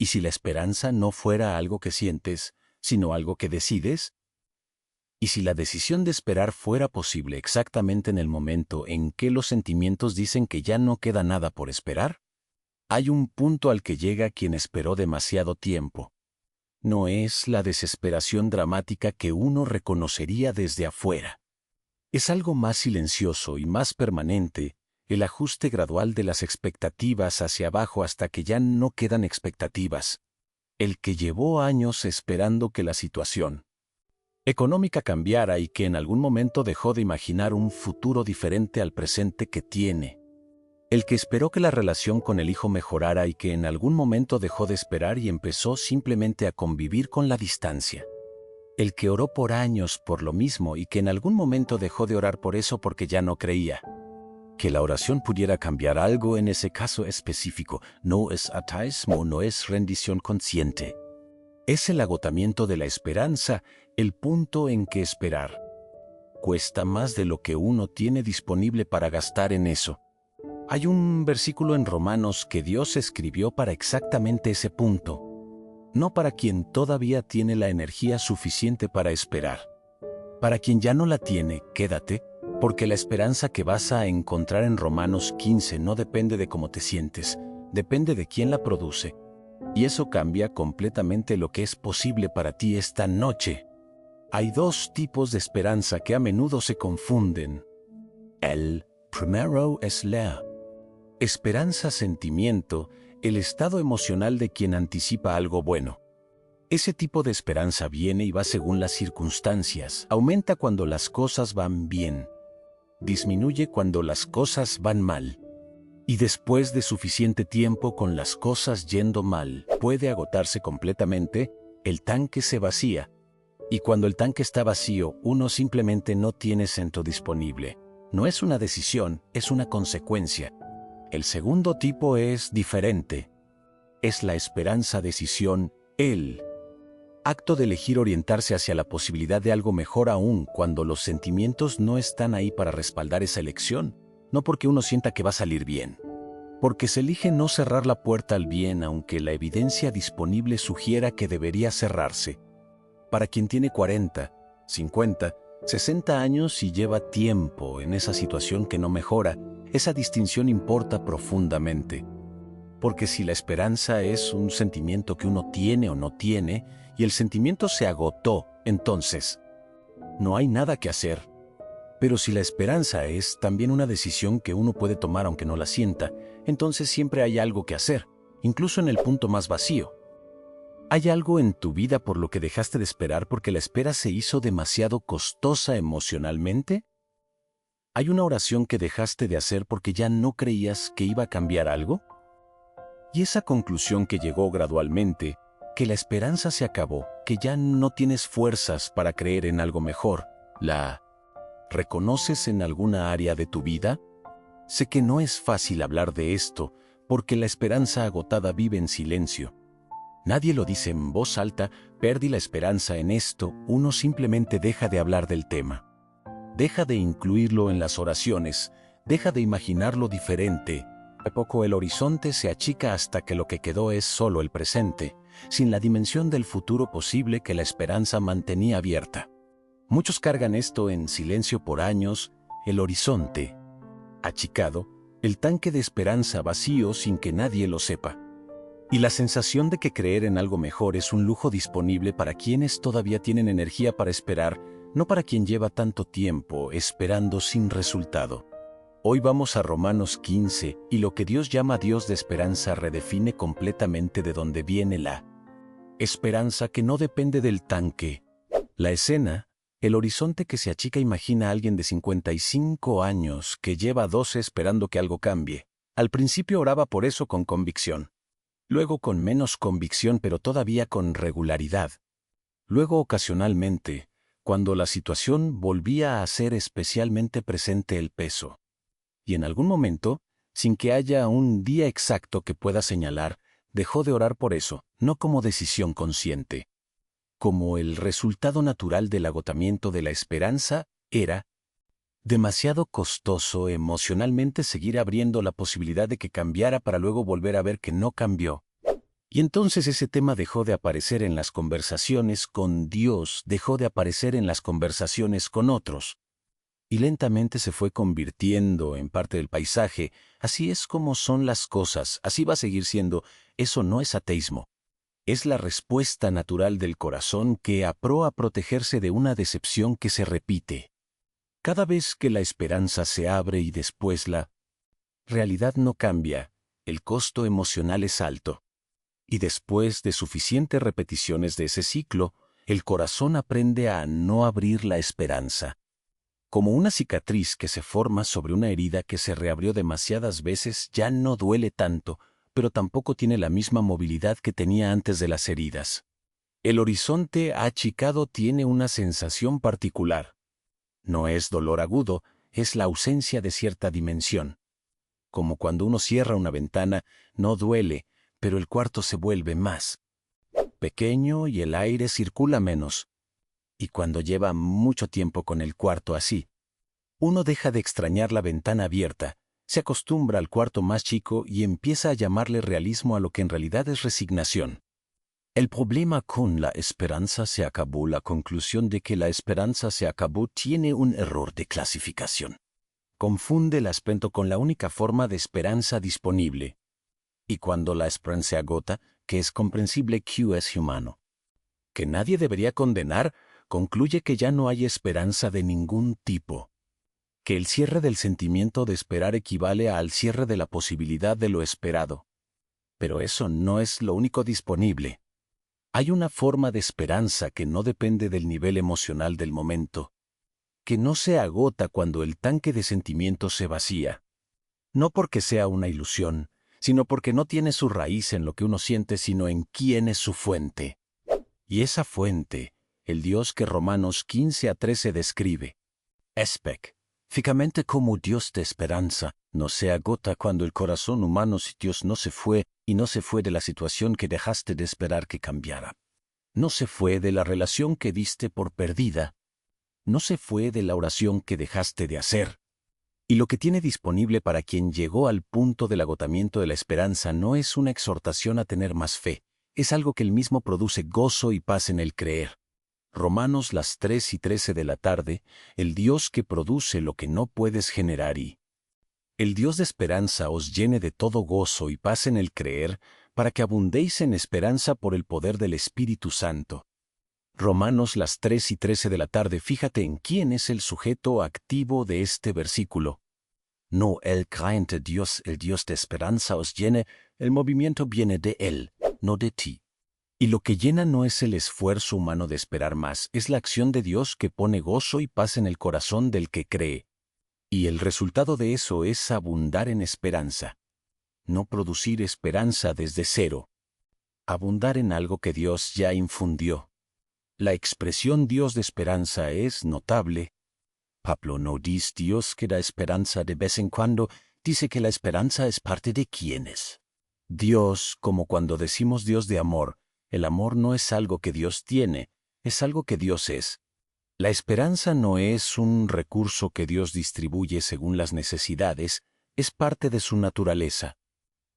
¿Y si la esperanza no fuera algo que sientes, sino algo que decides? ¿Y si la decisión de esperar fuera posible exactamente en el momento en que los sentimientos dicen que ya no queda nada por esperar? Hay un punto al que llega quien esperó demasiado tiempo. No es la desesperación dramática que uno reconocería desde afuera. Es algo más silencioso y más permanente, el ajuste gradual de las expectativas hacia abajo hasta que ya no quedan expectativas. El que llevó años esperando que la situación económica cambiara y que en algún momento dejó de imaginar un futuro diferente al presente que tiene. El que esperó que la relación con el hijo mejorara y que en algún momento dejó de esperar y empezó simplemente a convivir con la distancia. El que oró por años por lo mismo y que en algún momento dejó de orar por eso porque ya no creía que la oración pudiera cambiar algo en ese caso específico. No es ateísmo, no es rendición consciente. Es el agotamiento de la esperanza, el punto en que esperar cuesta más de lo que uno tiene disponible para gastar en eso. Hay un versículo en Romanos que Dios escribió para exactamente ese punto. No para quien todavía tiene la energía suficiente para esperar. Para quien ya no la tiene, quédate, porque la esperanza que vas a encontrar en Romanos 15 no depende de cómo te sientes, depende de quién la produce. Y eso cambia completamente lo que es posible para ti esta noche. Hay dos tipos de esperanza que a menudo se confunden. El primero es la esperanza-sentimiento, el estado emocional de quien anticipa algo bueno. Ese tipo de esperanza viene y va según las circunstancias, aumenta cuando las cosas van bien, disminuye cuando las cosas van mal. Y después de suficiente tiempo con las cosas yendo mal, puede agotarse completamente, el tanque se vacía. Y cuando el tanque está vacío, uno simplemente no tiene centro disponible. No es una decisión, es una consecuencia. El segundo tipo es diferente. Es la esperanza-decisión, el acto de elegir orientarse hacia la posibilidad de algo mejor aún cuando los sentimientos no están ahí para respaldar esa elección. No porque uno sienta que va a salir bien. Porque se elige no cerrar la puerta al bien aunque la evidencia disponible sugiera que debería cerrarse. Para quien tiene 40, 50, 60 años y lleva tiempo en esa situación que no mejora, esa distinción importa profundamente. Porque si la esperanza es un sentimiento que uno tiene o no tiene, y el sentimiento se agotó, entonces no hay nada que hacer. Pero si la esperanza es también una decisión que uno puede tomar aunque no la sienta, entonces siempre hay algo que hacer, incluso en el punto más vacío. ¿Hay algo en tu vida por lo que dejaste de esperar porque la espera se hizo demasiado costosa emocionalmente? ¿Hay una oración que dejaste de hacer porque ya no creías que iba a cambiar algo? Y esa conclusión que llegó gradualmente, que la esperanza se acabó, que ya no tienes fuerzas para creer en algo mejor, ¿la reconoces en alguna área de tu vida? Sé que no es fácil hablar de esto, porque la esperanza agotada vive en silencio. Nadie lo dice en voz alta, perdí la esperanza en esto, uno simplemente deja de hablar del tema. Deja de incluirlo en las oraciones, deja de imaginarlo diferente. De poco el horizonte se achica hasta que lo que quedó es solo el presente, sin la dimensión del futuro posible que la esperanza mantenía abierta. Muchos cargan esto en silencio por años, el horizonte achicado, el tanque de esperanza vacío sin que nadie lo sepa. Y la sensación de que creer en algo mejor es un lujo disponible para quienes todavía tienen energía para esperar, no para quien lleva tanto tiempo esperando sin resultado. Hoy vamos a Romanos 15 y lo que Dios llama Dios de esperanza redefine completamente de dónde viene la esperanza que no depende del tanque. La escena, el horizonte que se achica imagina a alguien de 55 años que lleva 12 esperando que algo cambie. Al principio oraba por eso con convicción. Luego con menos convicción pero todavía con regularidad. Luego ocasionalmente, cuando la situación volvía a ser especialmente presente el peso. Y en algún momento, sin que haya un día exacto que pueda señalar, dejó de orar por eso, no como decisión consciente. Como el resultado natural del agotamiento de la esperanza, era demasiado costoso emocionalmente seguir abriendo la posibilidad de que cambiara para luego volver a ver que no cambió. Y entonces ese tema dejó de aparecer en las conversaciones con Dios, dejó de aparecer en las conversaciones con otros. Y lentamente se fue convirtiendo en parte del paisaje. Así es como son las cosas, así va a seguir siendo. Eso no es ateísmo. Es la respuesta natural del corazón que apró a protegerse de una decepción que se repite. Cada vez que la esperanza se abre y después la realidad no cambia, el costo emocional es alto. Y después de suficientes repeticiones de ese ciclo, el corazón aprende a no abrir la esperanza. Como una cicatriz que se forma sobre una herida que se reabrió demasiadas veces, ya no duele tanto, pero tampoco tiene la misma movilidad que tenía antes de las heridas. El horizonte achicado tiene una sensación particular. No es dolor agudo, es la ausencia de cierta dimensión. Como cuando uno cierra una ventana, no duele, pero el cuarto se vuelve más pequeño y el aire circula menos. Y cuando lleva mucho tiempo con el cuarto así, uno deja de extrañar la ventana abierta, se acostumbra al cuarto más chico y empieza a llamarle realismo a lo que en realidad es resignación. El problema con la esperanza se acabó. La conclusión de que la esperanza se acabó tiene un error de clasificación. Confunde el aspecto con la única forma de esperanza disponible. Y cuando la esperanza se agota, que es comprensible que es humano, que nadie debería condenar, concluye que ya no hay esperanza de ningún tipo. Que el cierre del sentimiento de esperar equivale al cierre de la posibilidad de lo esperado. Pero eso no es lo único disponible. Hay una forma de esperanza que no depende del nivel emocional del momento, que no se agota cuando el tanque de sentimientos se vacía. No porque sea una ilusión, sino porque no tiene su raíz en lo que uno siente, sino en quién es su fuente. Y esa fuente, el Dios que Romanos 15:13 describe, específicamente como Dios de esperanza, no se agota cuando el corazón humano, si Dios no se fue, y no se fue de la situación que dejaste de esperar que cambiara. No se fue de la relación que diste por perdida. No se fue de la oración que dejaste de hacer. Y lo que tiene disponible para quien llegó al punto del agotamiento de la esperanza no es una exhortación a tener más fe, es algo que él mismo produce gozo y paz en el creer. Romanos las 3:13 de la tarde, el Dios que produce lo que no puedes generar y el Dios de esperanza os llene de todo gozo y paz en el creer, para que abundéis en esperanza por el poder del Espíritu Santo. Romanos las 3:13 de la tarde, fíjate en quién es el sujeto activo de este versículo. No el creyente Dios, el Dios de esperanza os llene, el movimiento viene de Él, no de ti. Y lo que llena no es el esfuerzo humano de esperar más, es la acción de Dios que pone gozo y paz en el corazón del que cree. Y el resultado de eso es abundar en esperanza. No producir esperanza desde cero. Abundar en algo que Dios ya infundió. La expresión Dios de esperanza es notable. Pablo no dice Dios que da esperanza de vez en cuando, dice que la esperanza es parte de quiénes. Dios, como cuando decimos Dios de amor, el amor no es algo que Dios tiene, es algo que Dios es. La esperanza no es un recurso que Dios distribuye según las necesidades, es parte de su naturaleza.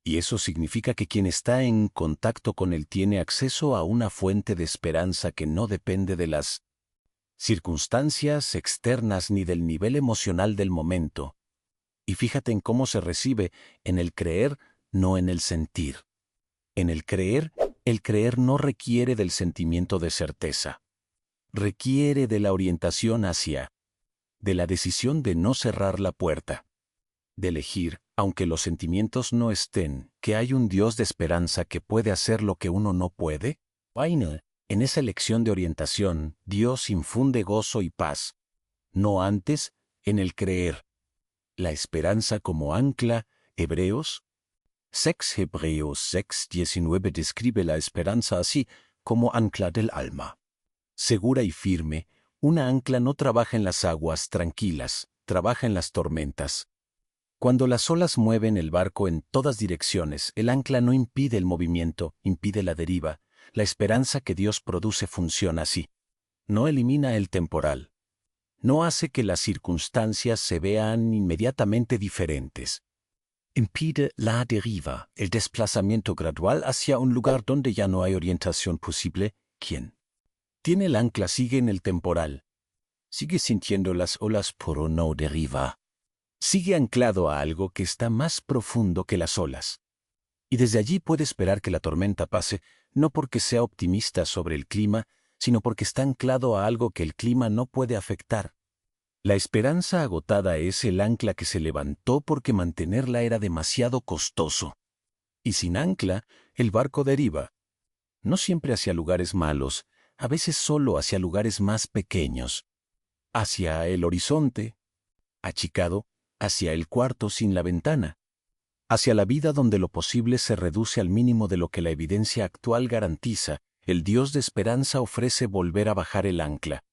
Y eso significa que quien está en contacto con Él tiene acceso a una fuente de esperanza que no depende de las circunstancias externas ni del nivel emocional del momento. Y fíjate en cómo se recibe, en el creer, no en el sentir. En el creer no requiere del sentimiento de certeza. Requiere de la orientación hacia, de la decisión de no cerrar la puerta, de elegir, aunque los sentimientos no estén, que hay un Dios de esperanza que puede hacer lo que uno no puede. En esa elección de orientación, Dios infunde gozo y paz. No antes, en el creer. La esperanza como ancla, Hebreos 6:19 describe la esperanza así, como ancla del alma. Segura y firme, una ancla no trabaja en las aguas tranquilas, trabaja en las tormentas. Cuando las olas mueven el barco en todas direcciones, el ancla no impide el movimiento, impide la deriva. La esperanza que Dios produce funciona así. No elimina el temporal. No hace que las circunstancias se vean inmediatamente diferentes. Impide la deriva, el desplazamiento gradual hacia un lugar donde ya no hay orientación posible. ¿Quién? Tiene el ancla, sigue en el temporal. Sigue sintiendo las olas, pero no deriva. Sigue anclado a algo que está más profundo que las olas. Y desde allí puede esperar que la tormenta pase, no porque sea optimista sobre el clima, sino porque está anclado a algo que el clima no puede afectar. La esperanza agotada es el ancla que se levantó porque mantenerla era demasiado costoso. Y sin ancla, el barco deriva. No siempre hacia lugares malos, a veces solo hacia lugares más pequeños. Hacia el horizonte, achicado, hacia el cuarto sin la ventana. Hacia la vida donde lo posible se reduce al mínimo de lo que la evidencia actual garantiza, el Dios de esperanza ofrece volver a bajar el ancla.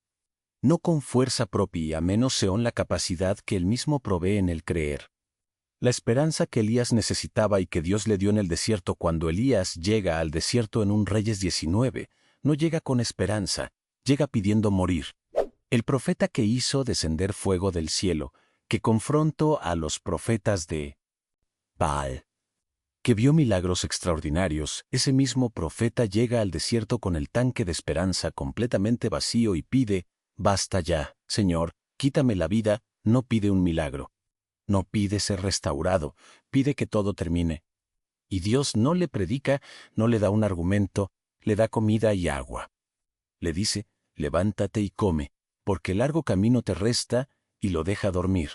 No con fuerza propia, menos según la capacidad que él mismo provee en el creer. La esperanza que Elías necesitaba y que Dios le dio en el desierto cuando Elías llega al desierto en un Reyes 19, no llega con esperanza, llega pidiendo morir. El profeta que hizo descender fuego del cielo, que confrontó a los profetas de Baal, que vio milagros extraordinarios, ese mismo profeta llega al desierto con el tanque de esperanza completamente vacío y pide: basta ya, Señor, quítame la vida. No pide un milagro. No pide ser restaurado, pide que todo termine. Y Dios no le predica, no le da un argumento, le da comida y agua. Le dice: levántate y come, porque largo camino te resta, y lo deja dormir.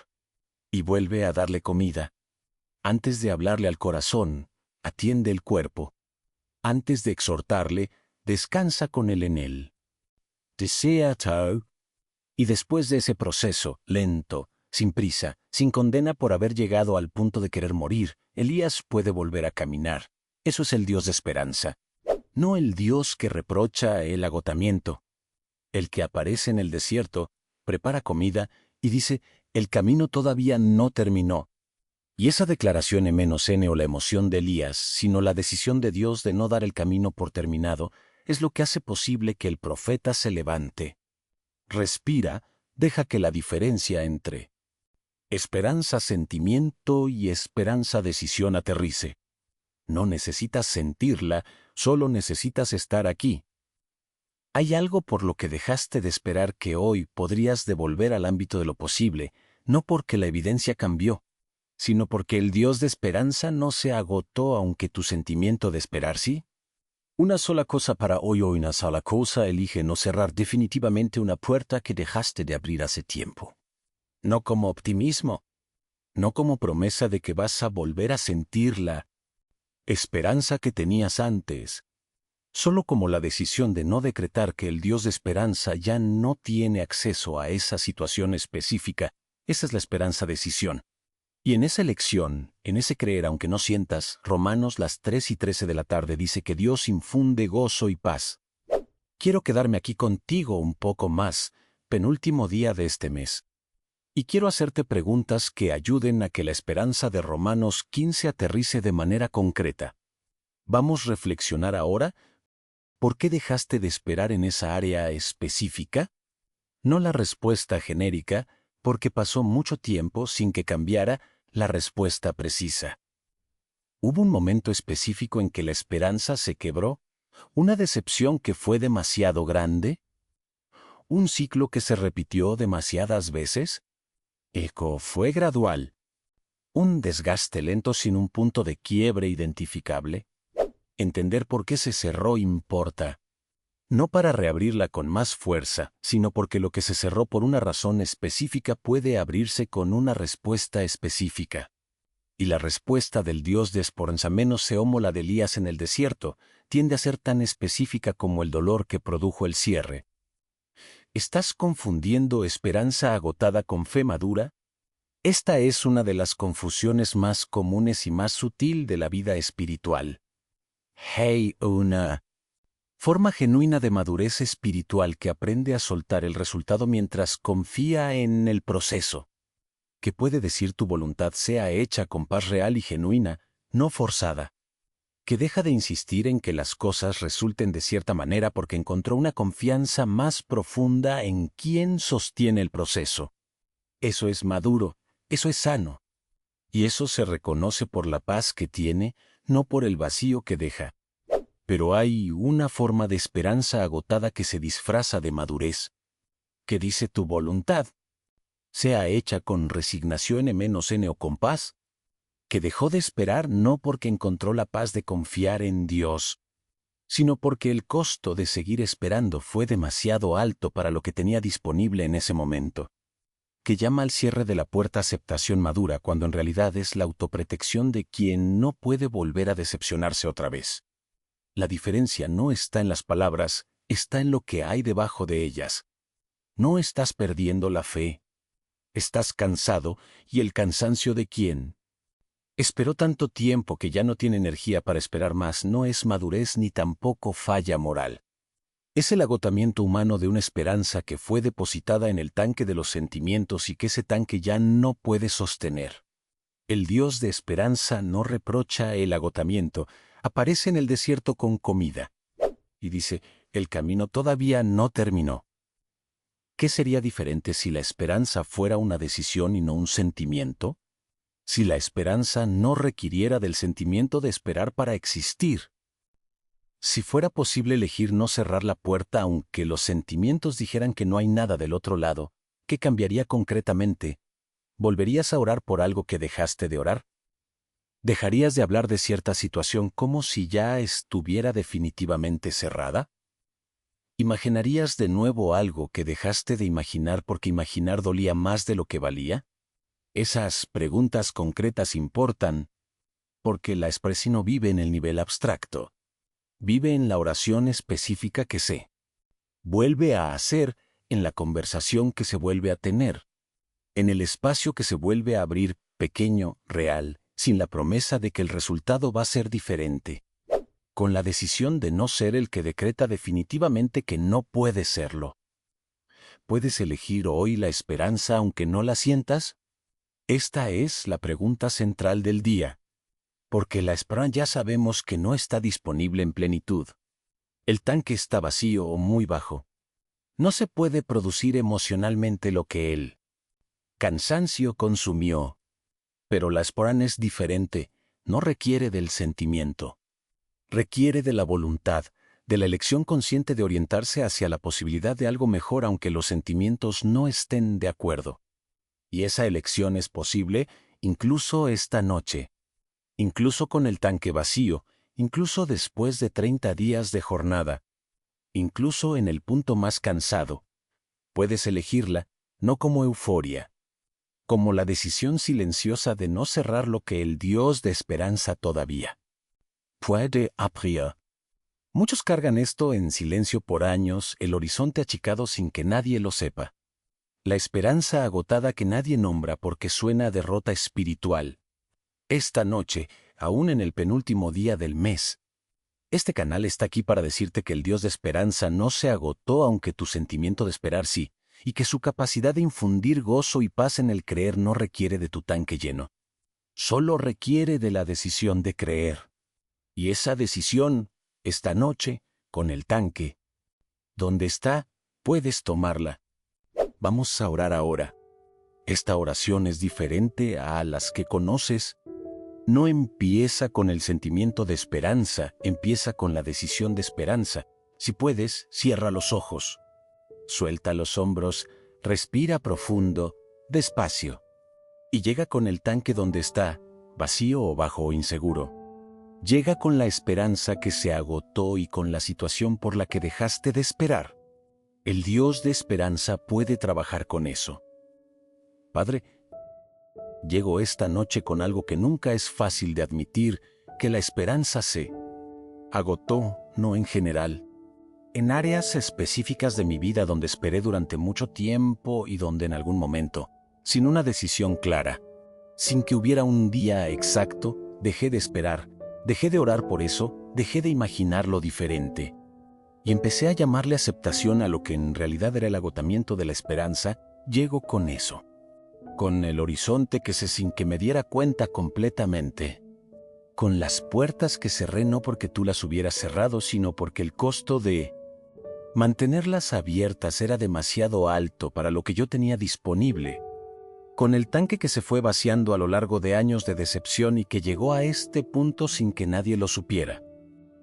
Y vuelve a darle comida. Antes de hablarle al corazón, atiende el cuerpo. Antes de exhortarle, descansa con él en él. Desea Tao. Y después de ese proceso, lento, sin prisa, sin condena por haber llegado al punto de querer morir, Elías puede volver a caminar. Eso es el Dios de esperanza. No el Dios que reprocha el agotamiento. El que aparece en el desierto, prepara comida y dice: el camino todavía no terminó. Y esa declaración o la emoción de Elías, sino la decisión de Dios de no dar el camino por terminado, es lo que hace posible que el profeta se levante. Respira, deja que la diferencia entre esperanza sentimiento y esperanza decisión aterrice. No necesitas sentirla, solo necesitas estar aquí. Hay algo por lo que dejaste de esperar que hoy podrías devolver al ámbito de lo posible, no porque la evidencia cambió, sino porque el Dios de esperanza no se agotó aunque tu sentimiento de esperar sí. Una sola cosa para hoy o una sola cosa: elige no cerrar definitivamente una puerta que dejaste de abrir hace tiempo. No como optimismo, no como promesa de que vas a volver a sentir la esperanza que tenías antes, solo como la decisión de no decretar que el Dios de esperanza ya no tiene acceso a esa situación específica. Esa es la esperanza decisión. Y en esa elección, en ese creer aunque no sientas, Romanos las 3:13 de la tarde dice que Dios infunde gozo y paz. Quiero quedarme aquí contigo un poco más, penúltimo día de este mes. Y quiero hacerte preguntas que ayuden a que la esperanza de Romanos 15 aterrice de manera concreta. Vamos a reflexionar ahora: ¿por qué dejaste de esperar en esa área específica? No la respuesta genérica, porque pasó mucho tiempo sin que cambiara, la respuesta precisa. ¿Hubo un momento específico en que la esperanza se quebró? ¿Una decepción que fue demasiado grande? ¿Un ciclo que se repitió demasiadas veces? ¿Eco fue gradual? ¿Un desgaste lento sin un punto de quiebre identificable? Entender por qué se cerró importa. No para reabrirla con más fuerza, sino porque lo que se cerró por una razón específica puede abrirse con una respuesta específica. Y la respuesta del Dios de esperanza, menos como la de Elías en el desierto, tiende a ser tan específica como el dolor que produjo el cierre. ¿Estás confundiendo esperanza agotada con fe madura? Esta es una de las confusiones más comunes y más sutil de la vida espiritual. Hay una forma genuina de madurez espiritual que aprende a soltar el resultado mientras confía en el proceso. Que puede decir tu voluntad sea hecha con paz real y genuina, no forzada. Que deja de insistir en que las cosas resulten de cierta manera porque encontró una confianza más profunda en quien sostiene el proceso. Eso es maduro, eso es sano. Y eso se reconoce por la paz que tiene, no por el vacío que deja. Pero hay una forma de esperanza agotada que se disfraza de madurez, que dice tu voluntad, sea hecha con resignación o con paz, que dejó de esperar no porque encontró la paz de confiar en Dios, sino porque el costo de seguir esperando fue demasiado alto para lo que tenía disponible en ese momento, que llama al cierre de la puerta aceptación madura cuando en realidad es la autoprotección de quien no puede volver a decepcionarse otra vez. La diferencia no está en las palabras, está en lo que hay debajo de ellas. No estás perdiendo la fe. Estás cansado, y el cansancio de quien esperó tanto tiempo que ya no tiene energía para esperar más no es madurez ni tampoco falla moral. Es el agotamiento humano de una esperanza que fue depositada en el tanque de los sentimientos y que ese tanque ya no puede sostener. El Dios de esperanza no reprocha el agotamiento, aparece en el desierto con comida. Y dice, el camino todavía no terminó. ¿Qué sería diferente si la esperanza fuera una decisión y no un sentimiento? Si la esperanza no requiriera del sentimiento de esperar para existir. Si fuera posible elegir no cerrar la puerta aunque los sentimientos dijeran que no hay nada del otro lado, ¿qué cambiaría concretamente? ¿Volverías a orar por algo que dejaste de orar? ¿Dejarías de hablar de cierta situación como si ya estuviera definitivamente cerrada? ¿Imaginarías de nuevo algo que dejaste de imaginar porque imaginar dolía más de lo que valía? Esas preguntas concretas importan, porque la expresión no vive en el nivel abstracto. Vive en la oración específica que se vuelve a hacer, en la conversación que se vuelve a tener, en el espacio que se vuelve a abrir, pequeño, real, sin la promesa de que el resultado va a ser diferente, con la decisión de no ser el que decreta definitivamente que no puede serlo. ¿Puedes elegir hoy la esperanza aunque no la sientas? Esta es la pregunta central del día, porque la esperanza ya sabemos que no está disponible en plenitud. El tanque está vacío o muy bajo. No se puede producir emocionalmente lo que el cansancio consumió. Pero la esperanza es diferente, no requiere del sentimiento. Requiere de la voluntad, de la elección consciente de orientarse hacia la posibilidad de algo mejor aunque los sentimientos no estén de acuerdo. Y esa elección es posible incluso esta noche, incluso con el tanque vacío, incluso después de 30 días de jornada, incluso en el punto más cansado. Puedes elegirla, no como euforia, como la decisión silenciosa de no cerrar lo que el Dios de esperanza todavía puede abrir. Muchos cargan esto en silencio por años, el horizonte achicado sin que nadie lo sepa. La esperanza agotada que nadie nombra porque suena a derrota espiritual. Esta noche, aún en el penúltimo día del mes, este canal está aquí para decirte que el Dios de esperanza no se agotó aunque tu sentimiento de esperar sí, y que su capacidad de infundir gozo y paz en el creer no requiere de tu tanque lleno. Solo requiere de la decisión de creer. Y esa decisión, esta noche, con el tanque, donde está, puedes tomarla. Vamos a orar ahora. Esta oración es diferente a las que conoces. No empieza con el sentimiento de esperanza, empieza con la decisión de esperanza. Si puedes, cierra los ojos. Suelta los hombros, respira profundo, despacio. Y llega con el tanque donde está, vacío o bajo o inseguro. Llega con la esperanza que se agotó y con la situación por la que dejaste de esperar. El Dios de esperanza puede trabajar con eso. Padre, llego esta noche con algo que nunca es fácil de admitir, que la esperanza se agotó, no en general. En áreas específicas de mi vida donde esperé durante mucho tiempo y donde en algún momento, sin una decisión clara, sin que hubiera un día exacto, dejé de esperar, dejé de orar por eso, dejé de imaginar lo diferente. Y empecé a llamarle aceptación a lo que en realidad era el agotamiento de la esperanza. Llego con eso, con el horizonte que se sin que me diera cuenta completamente, con las puertas que cerré no porque tú las hubieras cerrado, sino porque el costo de mantenerlas abiertas era demasiado alto para lo que yo tenía disponible. con el tanque que se fue vaciando a lo largo de años de decepción y que llegó a este punto sin que nadie lo supiera.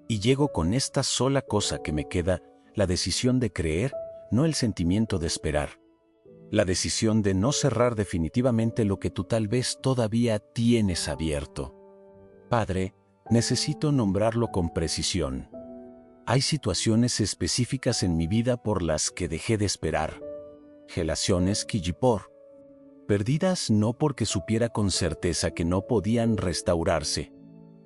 Y llego con esta sola cosa que me queda, la decisión de creer, no el sentimiento de esperar. La decisión de no cerrar definitivamente lo que tú tal vez todavía tienes abierto. Padre, necesito nombrarlo con precisión. Hay situaciones específicas en mi vida por las que dejé de esperar. Relaciones Kijipor. Perdidas no porque supiera con certeza que no podían restaurarse,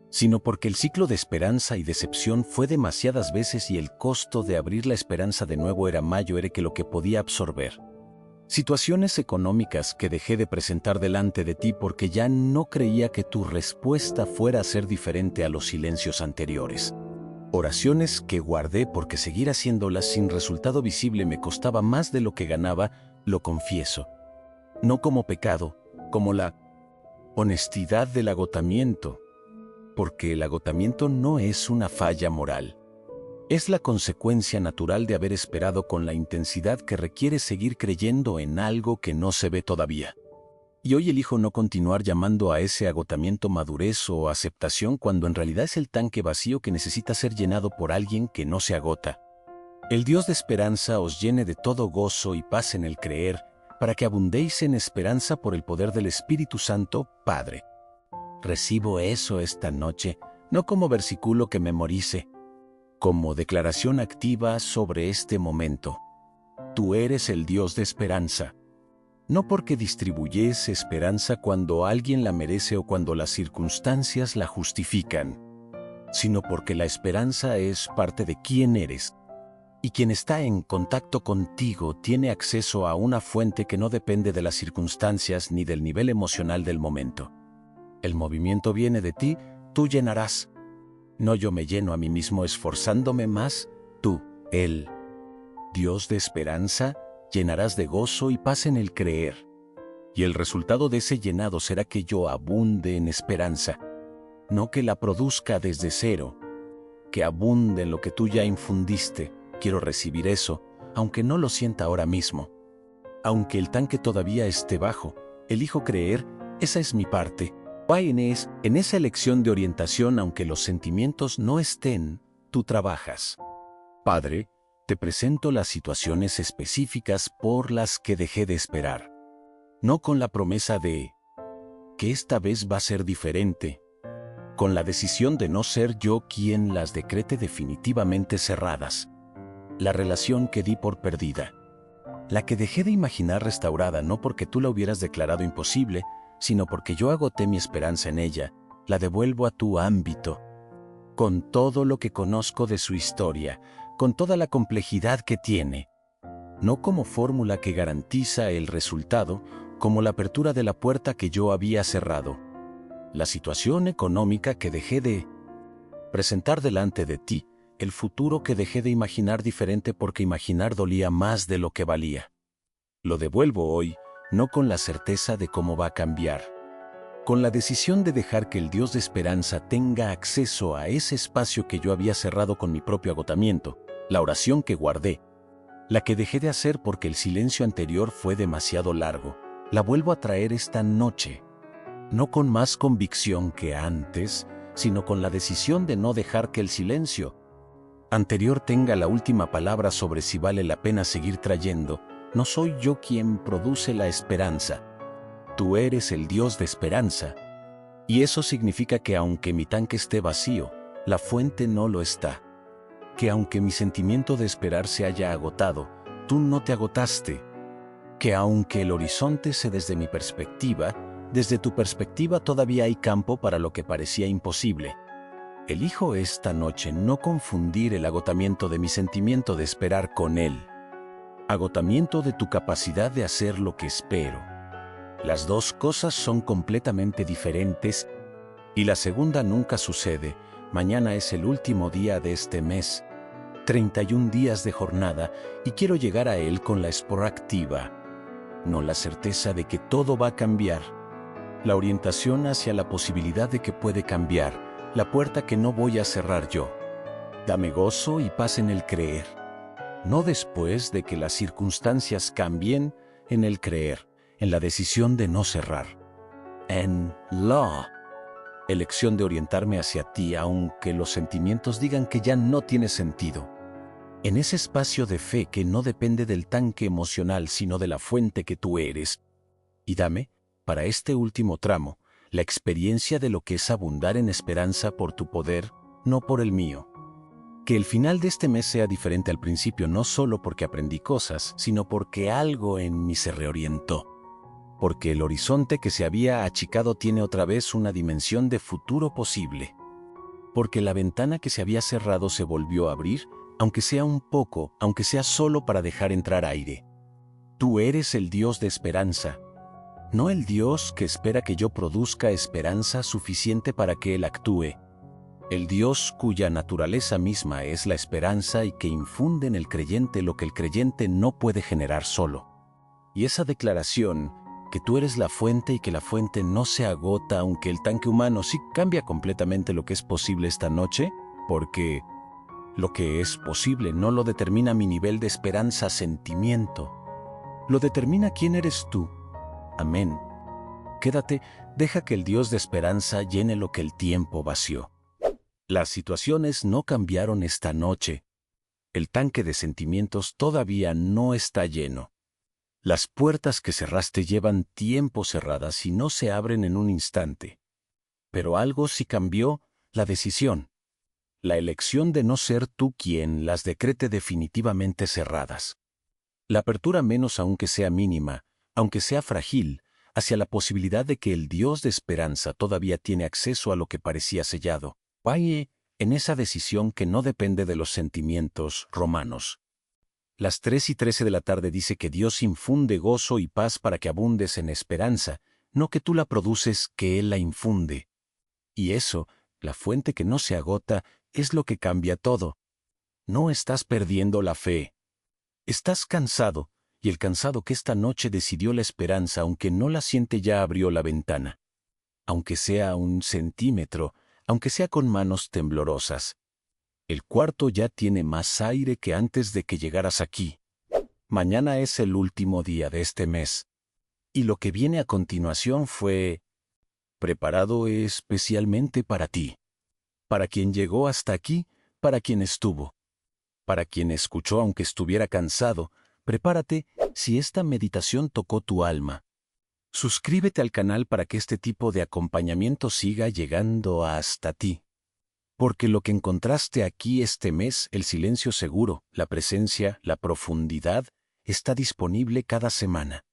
sino porque el ciclo de esperanza y decepción fue demasiadas veces y el costo de abrir la esperanza de nuevo era mayor que lo que podía absorber. Situaciones económicas que dejé de presentar delante de ti porque ya no creía que tu respuesta fuera a ser diferente a los silencios anteriores. Oraciones que guardé porque seguir haciéndolas sin resultado visible me costaba más de lo que ganaba, lo confieso. No como pecado, como la honestidad del agotamiento, porque el agotamiento no es una falla moral. Es la consecuencia natural de haber esperado con la intensidad que requiere seguir creyendo en algo que no se ve todavía. Y hoy elijo no continuar llamando a ese agotamiento madurez o aceptación cuando en realidad es el tanque vacío que necesita ser llenado por alguien que no se agota. El Dios de esperanza os llene de todo gozo y paz en el creer, para que abundéis en esperanza por el poder del Espíritu Santo, Padre. Recibo eso esta noche, no como versículo que memorice, como declaración activa sobre este momento. Tú eres el Dios de esperanza. No porque distribuyes esperanza cuando alguien la merece o cuando las circunstancias la justifican, sino porque la esperanza es parte de quién eres. Y quien está en contacto contigo tiene acceso a una fuente que no depende de las circunstancias ni del nivel emocional del momento. El movimiento viene de ti, tú llenarás. No yo me lleno a mí mismo esforzándome más, tú, Él. Dios de esperanza, llenarás de gozo y paz en el creer. Y el resultado de ese llenado será que yo abunde en esperanza, no que la produzca desde cero, que abunde en lo que tú ya infundiste. Quiero recibir eso, aunque no lo sienta ahora mismo. Aunque el tanque todavía esté bajo, elijo creer, esa es mi parte. En esa elección de orientación, aunque los sentimientos no estén, tú trabajas. Padre, te presento las situaciones específicas por las que dejé de esperar. No con la promesa de que esta vez va a ser diferente, con la decisión de no ser yo quien las decrete definitivamente cerradas. La relación que di por perdida, la que dejé de imaginar restaurada no porque tú la hubieras declarado imposible, sino porque yo agoté mi esperanza en ella, la devuelvo a tu ámbito, con todo lo que conozco de su historia, con toda la complejidad que tiene, no como fórmula que garantiza el resultado, como la apertura de la puerta que yo había cerrado, la situación económica que dejé de presentar delante de ti, el futuro que dejé de imaginar diferente porque imaginar dolía más de lo que valía. Lo devuelvo hoy, no con la certeza de cómo va a cambiar, con la decisión de dejar que el Dios de esperanza tenga acceso a ese espacio que yo había cerrado con mi propio agotamiento, la oración que guardé, la que dejé de hacer porque el silencio anterior fue demasiado largo, la vuelvo a traer esta noche, no con más convicción que antes, sino con la decisión de no dejar que el silencio anterior tenga la última palabra sobre si vale la pena seguir trayendo. No soy yo quien produce la esperanza. Tú eres el Dios de esperanza. Y eso significa que aunque mi tanque esté vacío, la fuente no lo está. Que aunque mi sentimiento de esperar se haya agotado, tú no te agotaste. Que aunque el horizonte se desde mi perspectiva, desde tu perspectiva todavía hay campo para lo que parecía imposible. Elijo esta noche no confundir el agotamiento de mi sentimiento de esperar con él. Agotamiento de tu capacidad de hacer lo que espero. Las dos cosas son completamente diferentes y la segunda nunca sucede. Mañana es el último día de este mes, 31 días de jornada, y quiero llegar a él con la espora activa, no la certeza de que todo va a cambiar. La orientación hacia la posibilidad de que puede cambiar. La puerta que no voy a cerrar yo. Dame gozo y paz en el creer. No después de que las circunstancias cambien, en el creer, en la decisión de no cerrar. En la elección de orientarme hacia ti aunque los sentimientos digan que ya no tiene sentido. En ese espacio de fe que no depende del tanque emocional sino de la fuente que tú eres. Y dame, para este último tramo, la experiencia de lo que es abundar en esperanza por tu poder, no por el mío. Que el final de este mes sea diferente al principio no solo porque aprendí cosas, sino porque algo en mí se reorientó. Porque el horizonte que se había achicado tiene otra vez una dimensión de futuro posible. Porque la ventana que se había cerrado se volvió a abrir, aunque sea un poco, aunque sea solo para dejar entrar aire. Tú eres el Dios de esperanza, no el Dios que espera que yo produzca esperanza suficiente para que Él actúe. El Dios cuya naturaleza misma es la esperanza y que infunde en el creyente lo que el creyente no puede generar solo. Y esa declaración, que tú eres la fuente y que la fuente no se agota aunque el tanque humano sí cambia completamente lo que es posible esta noche, porque lo que es posible no lo determina mi nivel de esperanza-sentimiento. Lo determina quién eres tú. Amén. Quédate, deja que el Dios de esperanza llene lo que el tiempo vació. Las situaciones no cambiaron esta noche. El tanque de sentimientos todavía no está lleno. Las puertas que cerraste llevan tiempo cerradas y no se abren en un instante. Pero algo sí cambió, la decisión. La elección de no ser tú quien las decrete definitivamente cerradas. La apertura menos aunque sea mínima, aunque sea frágil, hacia la posibilidad de que el Dios de esperanza todavía tiene acceso a lo que parecía sellado. Vaya en esa decisión que no depende de los sentimientos romanos. Las 3:13 de la tarde dice que Dios infunde gozo y paz para que abundes en esperanza, no que tú la produces, que Él la infunde. Y eso, la fuente que no se agota, es lo que cambia todo. No estás perdiendo la fe. Estás cansado, y el cansado que esta noche decidió la esperanza, aunque no la siente, ya abrió la ventana. Aunque sea 1 centímetro, aunque sea con manos temblorosas. El cuarto ya tiene más aire que antes de que llegaras aquí. Mañana es el último día de este mes. Y lo que viene a continuación fue preparado especialmente para ti. Para quien llegó hasta aquí, para quien estuvo. Para quien escuchó aunque estuviera cansado, prepárate si esta meditación tocó tu alma. Suscríbete al canal para que este tipo de acompañamiento siga llegando hasta ti. Porque lo que encontraste aquí este mes, el silencio seguro, la presencia, la profundidad, está disponible cada semana.